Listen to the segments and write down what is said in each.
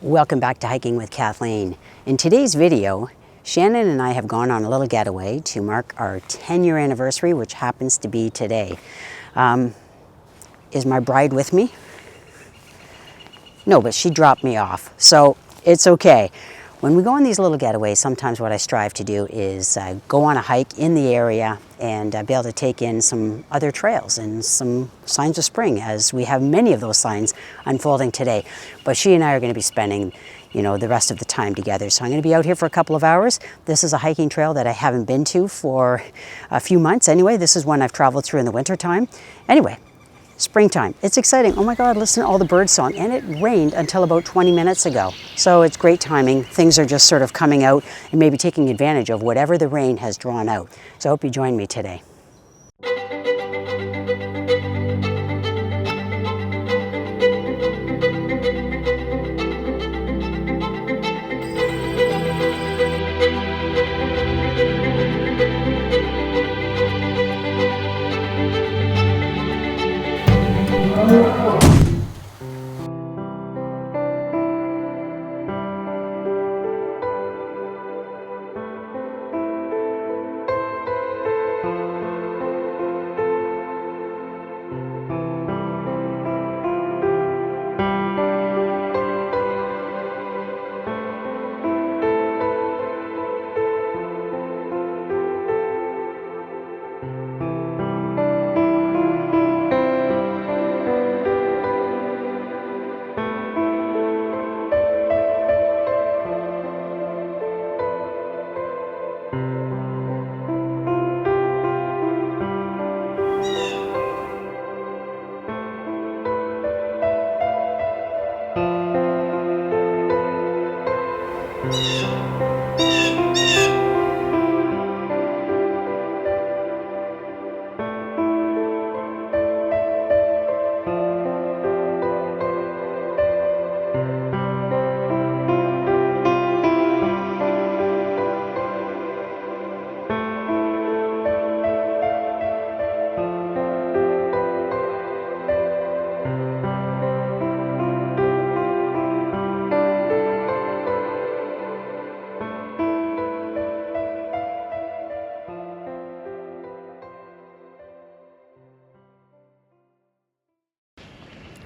Welcome back to Hiking with Kathleen. In today's video, Shannon and I have gone on a little getaway to mark our 10-year anniversary, which happens to be today. Is my bride with me? No, but she dropped me off, so it's okay. When we go on these little getaways, sometimes what I strive to do is go on a hike in the area and be able to take in some other trails and some signs of spring, as we have many of those signs unfolding today. But she and I are going to be spending, the rest of the time together. So I'm going to be out here for a couple of hours. This is a hiking trail that I haven't been to for a few months anyway. This is one I've traveled through in the winter time. Anyway, springtime. It's exciting. Oh my God, listen to all the bird song. And it rained until about 20 minutes ago. So it's great timing. Things are just sort of coming out and maybe taking advantage of whatever the rain has drawn out. So I hope you join me today.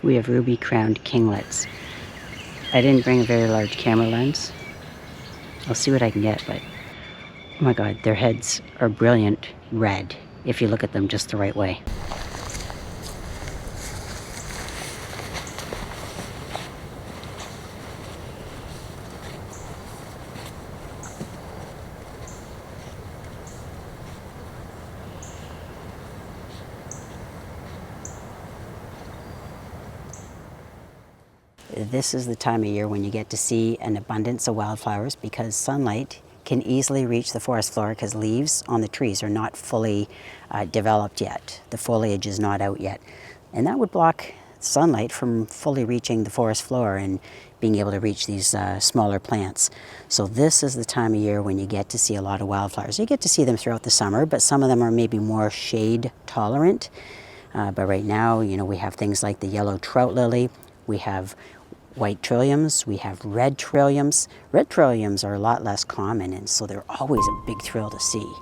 We have ruby-crowned kinglets. I didn't bring a very large camera lens. I'll see what I can get, but oh my God, their heads are brilliant red if you look at them just the right way. This is the time of year when you get to see an abundance of wildflowers, because sunlight can easily reach the forest floor because leaves on the trees are not fully developed yet. The foliage is not out yet. And that would block sunlight from fully reaching the forest floor and being able to reach these smaller plants. So this is the time of year when you get to see a lot of wildflowers. You get to see them throughout the summer, but some of them are maybe more shade tolerant. But right now, we have things like the yellow trout lily. We have white trilliums, we have red trilliums. Red trilliums are a lot less common, and so they're always a big thrill to see.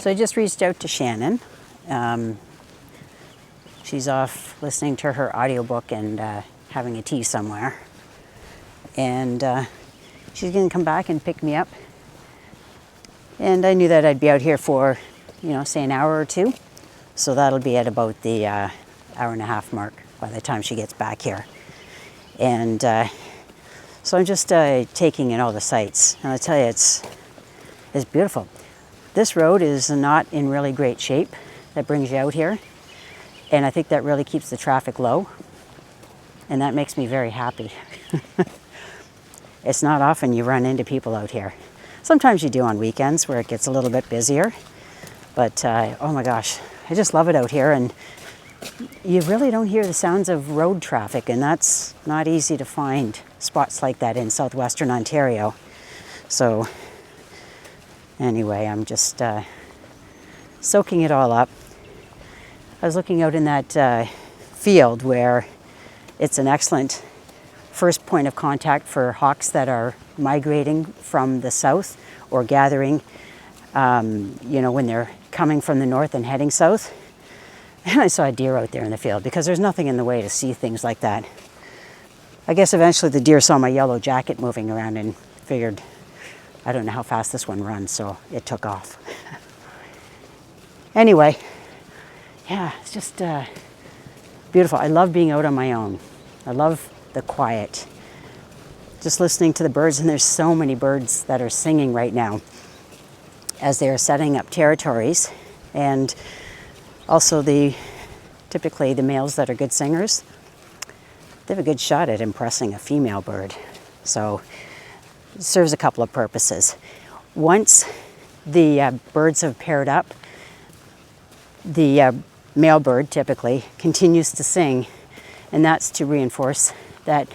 So I just reached out to Shannon. She's off listening to her audiobook and having a tea somewhere. And she's going to come back and pick me up. And I knew that I'd be out here for, say an hour or two. So that'll be at about the hour and a half mark by the time she gets back here. And so I'm just taking in all the sights. And I'll tell you, it's beautiful. This road is not in really great shape that brings you out here. And I think that really keeps the traffic low. And that makes me very happy. It's not often you run into people out here. Sometimes you do on weekends where it gets a little bit busier. But oh my gosh, I just love it out here. And you really don't hear the sounds of road traffic. And that's not easy to find spots like that in southwestern Ontario. So anyway, I'm just soaking it all up. I was looking out in that field where it's an excellent first point of contact for hawks that are migrating from the south or gathering, when they're coming from the north and heading south. And I saw a deer out there in the field because there's nothing in the way to see things like that. I guess eventually the deer saw my yellow jacket moving around and figured, I don't know how fast this one runs, so it took off. Anyway, yeah, it's just beautiful. I love being out on my own. I love the quiet. Just listening to the birds, and there's so many birds that are singing right now as they are setting up territories. And also typically the males that are good singers, they have a good shot at impressing a female bird. So it serves a couple of purposes. Once the birds have paired up, the male bird typically continues to sing, and that's to reinforce that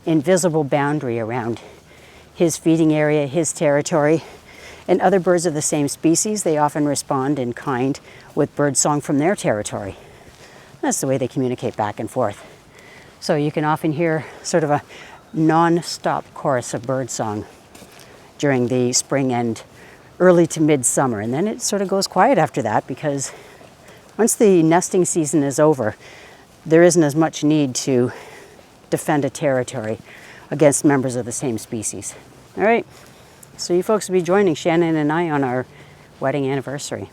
invisible boundary around his feeding area, his territory. And other birds of the same species, they often respond in kind with bird song from their territory. That's the way they communicate back and forth. So you can often hear sort of a non-stop chorus of bird song during the spring and early to mid-summer. And then it sort of goes quiet after that, because once the nesting season is over, there isn't as much need to defend a territory against members of the same species. All right, so you folks will be joining Shannon and I on our wedding anniversary,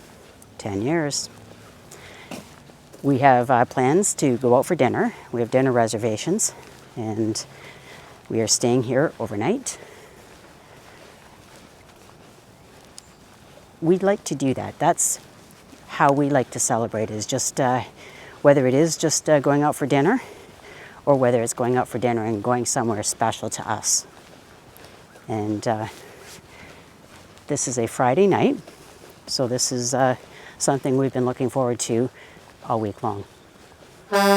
10 years. We have plans to go out for dinner. We have dinner reservations, and we are staying here overnight. We'd like to do that. That's how we like to celebrate, is just whether it is just going out for dinner, or whether it's going out for dinner and going somewhere special to us. And this is a Friday night, so this is something we've been looking forward to all week long. My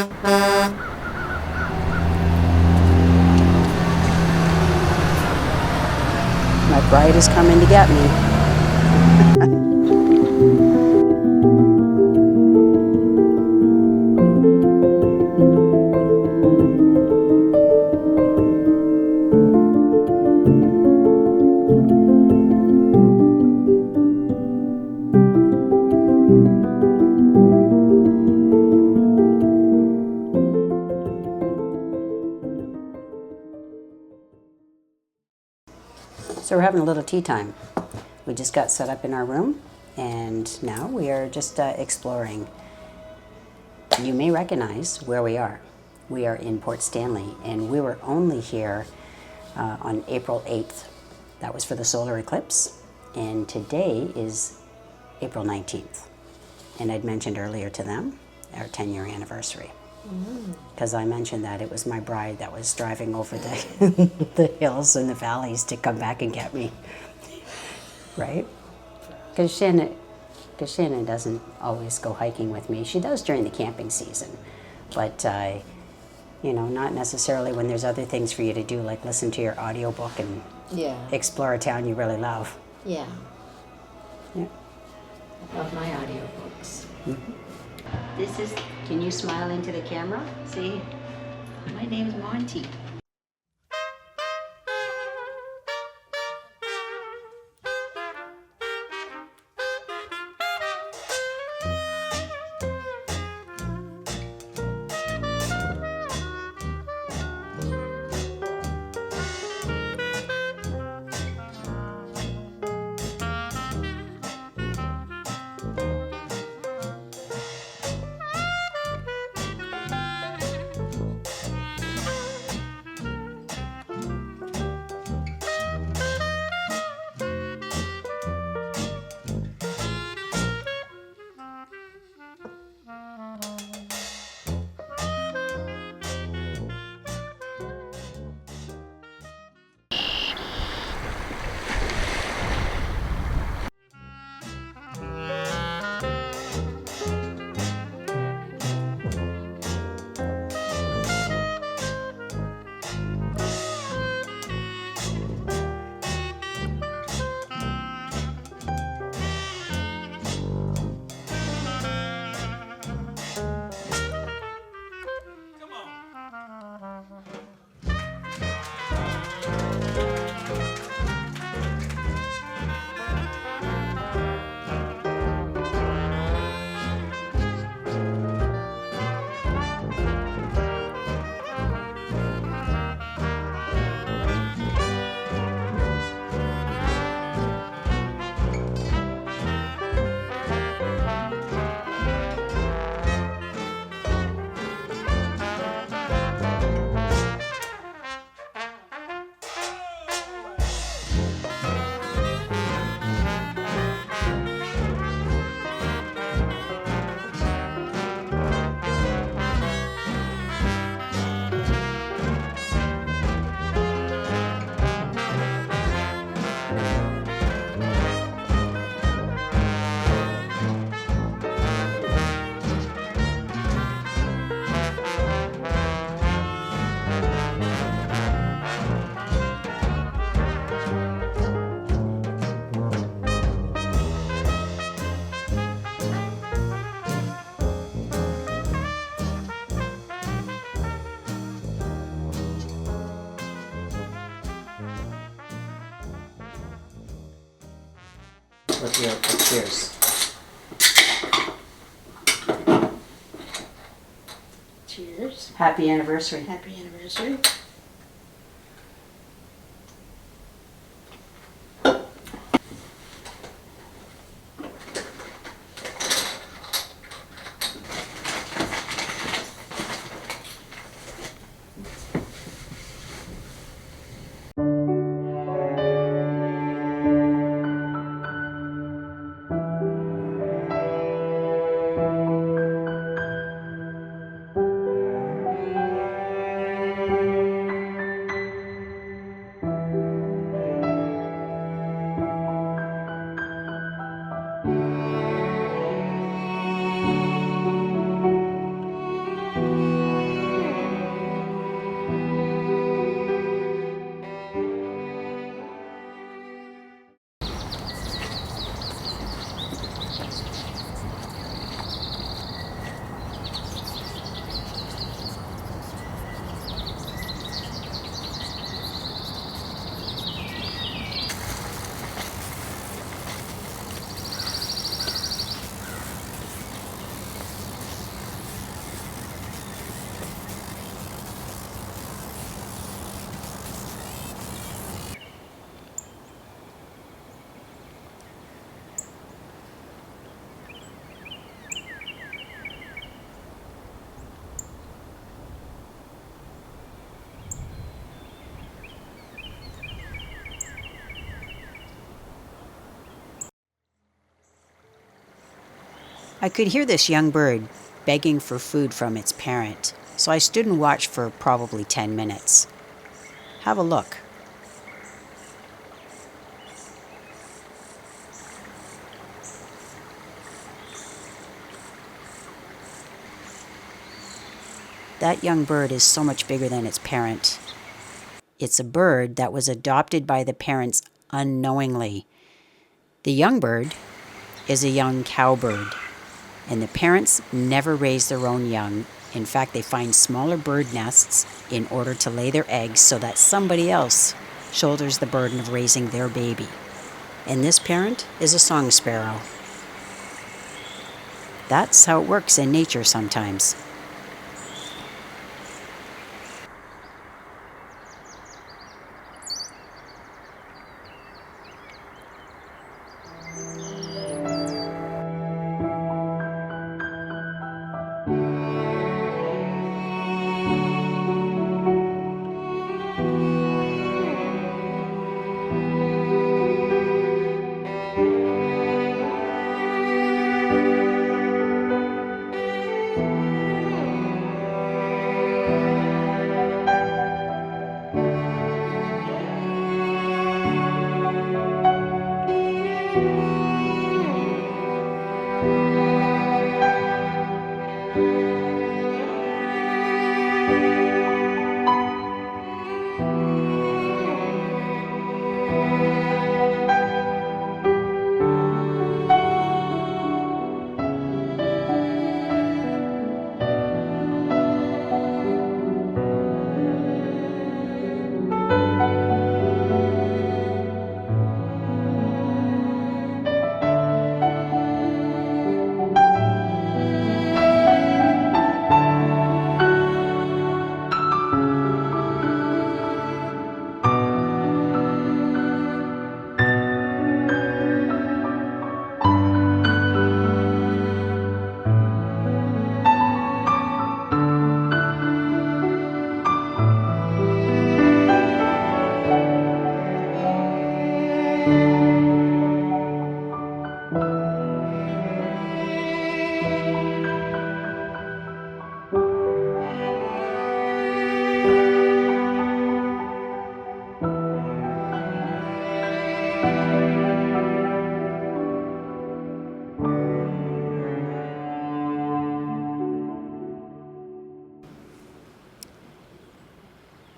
bride is coming to get me. So we're having a little tea time. We just got set up in our room, and now we are just exploring. You may recognize where we are. We are in Port Stanley, and we were only here on April 8th. That was for the solar eclipse, and today is April 19th. And I'd mentioned earlier to them our 10-year anniversary. Because I mentioned that it was my bride that was driving over the hills and the valleys to come back and get me, right? Because Shannon doesn't always go hiking with me. She does during the camping season, but not necessarily when there's other things for you to do, like listen to your audiobook and explore a town you really love. Yeah. I love my audiobooks. Mm-hmm. Can you smile into the camera? See? My name's Monty. what the output hears. Cheers. Happy anniversary. Happy anniversary. I could hear this young bird begging for food from its parent, so I stood and watched for probably 10 minutes. Have a look. That young bird is so much bigger than its parent. It's a bird that was adopted by the parents unknowingly. The young bird is a young cowbird, and the parents never raise their own young. In fact, they find smaller bird nests in order to lay their eggs so that somebody else shoulders the burden of raising their baby. And this parent is a song sparrow. That's how it works in nature sometimes.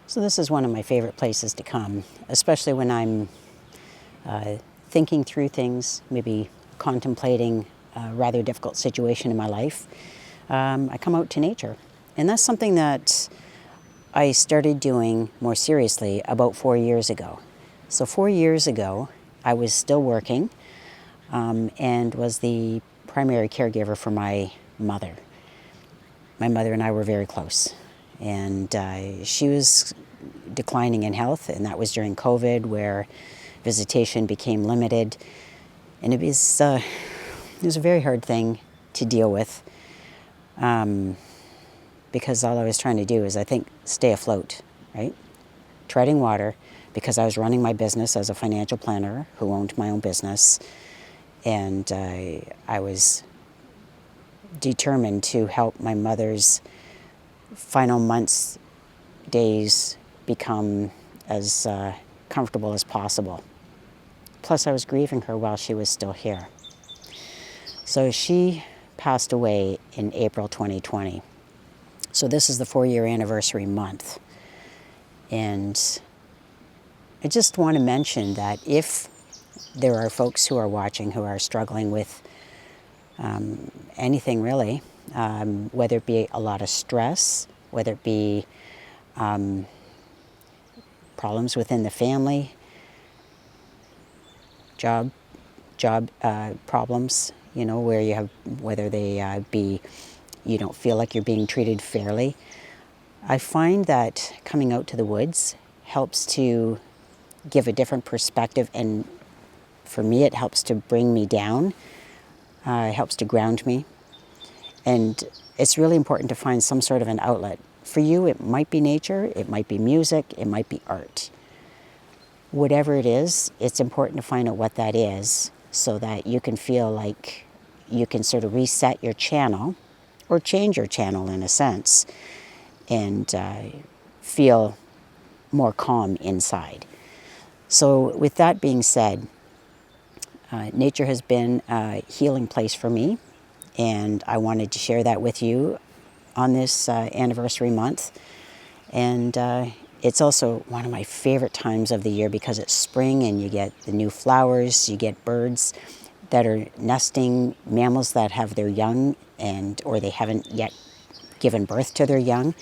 So this is one of my favorite places to come, especially when I'm thinking through things, maybe contemplating a rather difficult situation in my life. I come out to nature. And that's something that I started doing more seriously about 4 years ago. So 4 years ago, I was still working. and was the primary caregiver for my mother. My mother and I were very close, and she was declining in health, and that was during COVID, where visitation became limited, and it was a very hard thing to deal with, because all I was trying to do is, I think, stay afloat, right? Treading water, because I was running my business as a financial planner who owned my own business, and I was determined to help my mother's final months, days become as comfortable as possible. Plus, I was grieving her while she was still here. So she passed away in April 2020. So this is the 4-year anniversary month. And I just want to mention that if there are folks who are watching who are struggling with anything really, whether it be a lot of stress, whether it be problems within the family, job problems, you know, where you have, whether they be, you don't feel like you're being treated fairly. I find that coming out to the woods helps to give a different perspective, and for me it helps to bring me down, it helps to ground me, and it's really important to find some sort of an outlet. For you, it might be nature, it might be music, it might be art. Whatever it is, it's important to find out what that is so that you can feel like you can sort of reset your channel, or change your channel in a sense, and feel more calm inside. So with that being said, nature has been a healing place for me, and I wanted to share that with you on this anniversary month. And it's also one of my favorite times of the year because it's spring and you get the new flowers, you get birds that are nesting, mammals that have their young or they haven't yet given birth to their young,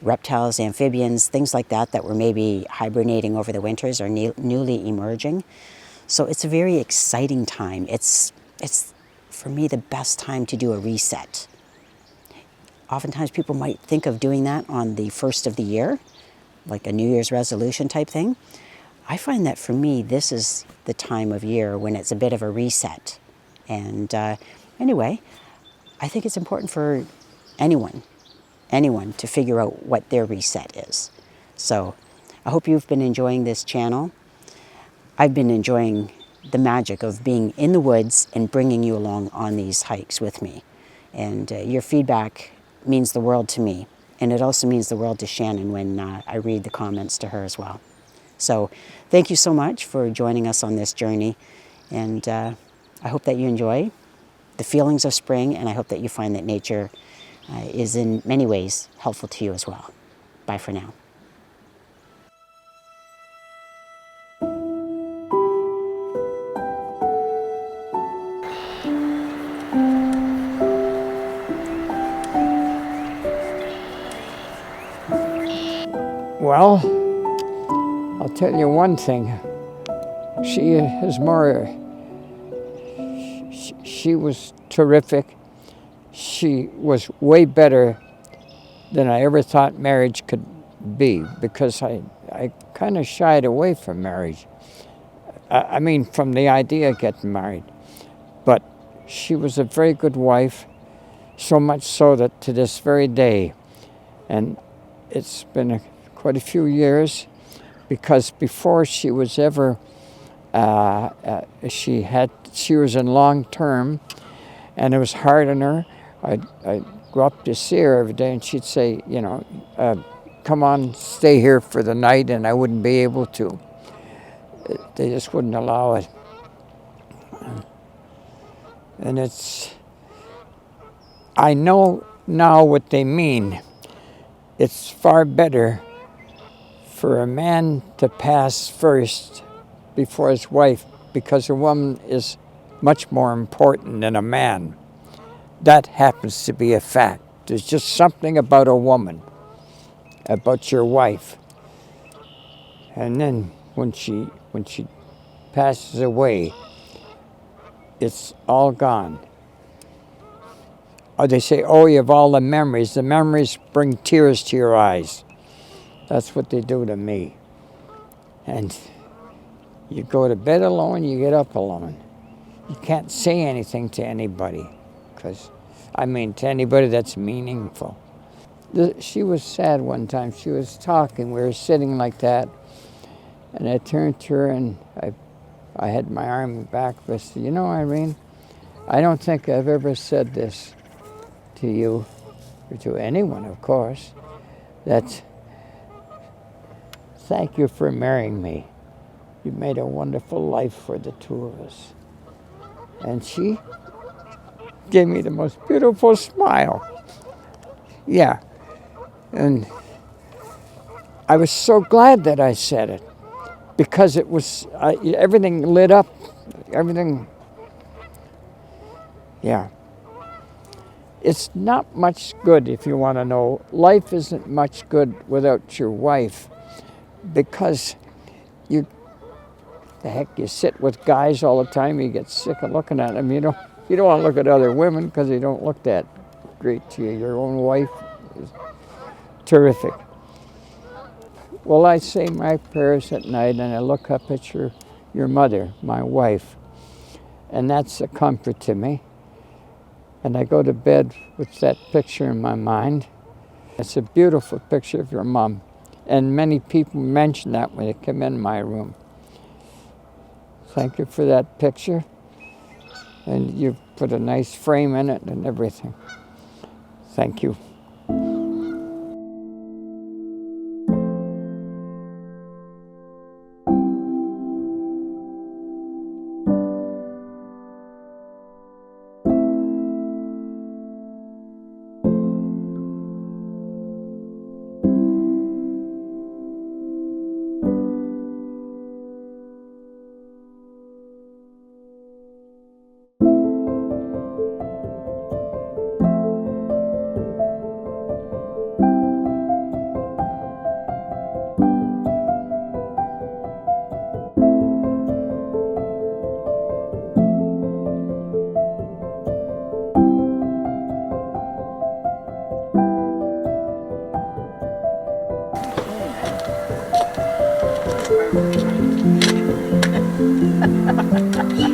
reptiles, amphibians, things like that that were maybe hibernating over the winters are newly emerging. So it's a very exciting time. It's for me the best time to do a reset. Oftentimes people might think of doing that on the first of the year, like a New Year's resolution type thing. I find that for me, this is the time of year when it's a bit of a reset. And anyway, I think it's important for anyone to figure out what their reset is. So I hope you've been enjoying this channel. I've been enjoying the magic of being in the woods and bringing you along on these hikes with me. And your feedback means the world to me. And it also means the world to Shannon when I read the comments to her as well. So thank you so much for joining us on this journey. And I hope that you enjoy the feelings of spring, and I hope that you find that nature is in many ways helpful to you as well. Bye for now. Well, I'll tell you one thing. She was terrific. She was way better than I ever thought marriage could be, because I kind of shied away from marriage. I mean, from the idea of getting married. But she was a very good wife, so much so that to this very day, and it's been quite a few years, because before she was ever, she was in long term, and it was hard on her. I'd go up to see her every day, and she'd say, you know, come on, stay here for the night, and I wouldn't be able to. They just wouldn't allow it. And I know now what they mean. It's far better for a man to pass first before his wife, because a woman is much more important than a man. That happens to be a fact. There's just something about a woman, about your wife. And then when she passes away, it's all gone. Or they say, oh, you have all the memories. The memories bring tears to your eyes. That's what they do to me. And you go to bed alone, you get up alone. You can't say anything to anybody, to anybody that's meaningful. She was sad one time. She was talking. We were sitting like that, and I turned to her and I had my arm back. I said, you know, Irene, I don't think I've ever said this to you, or to anyone, of course, that thank you for marrying me. You made a wonderful life for the two of us. And she gave me the most beautiful smile. Yeah. And I was so glad that I said it, because it was, everything lit up, everything, yeah. It's not much good, if you want to know. Life isn't much good without your wife, because you sit with guys all the time, you get sick of looking at them. You don't want to look at other women because they don't look that great to you. Your own wife is terrific. Well, I say my prayers at night and I look up at your mother, my wife, and that's a comfort to me. And I go to bed with that picture in my mind. It's a beautiful picture of your mom, and many people mention that when they come in my room. Thank you for that picture, and you've put a nice frame in it and everything. Thank you.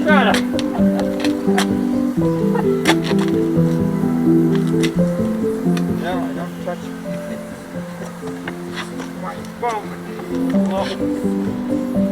Shut up. No, I don't touch my phone. Oh.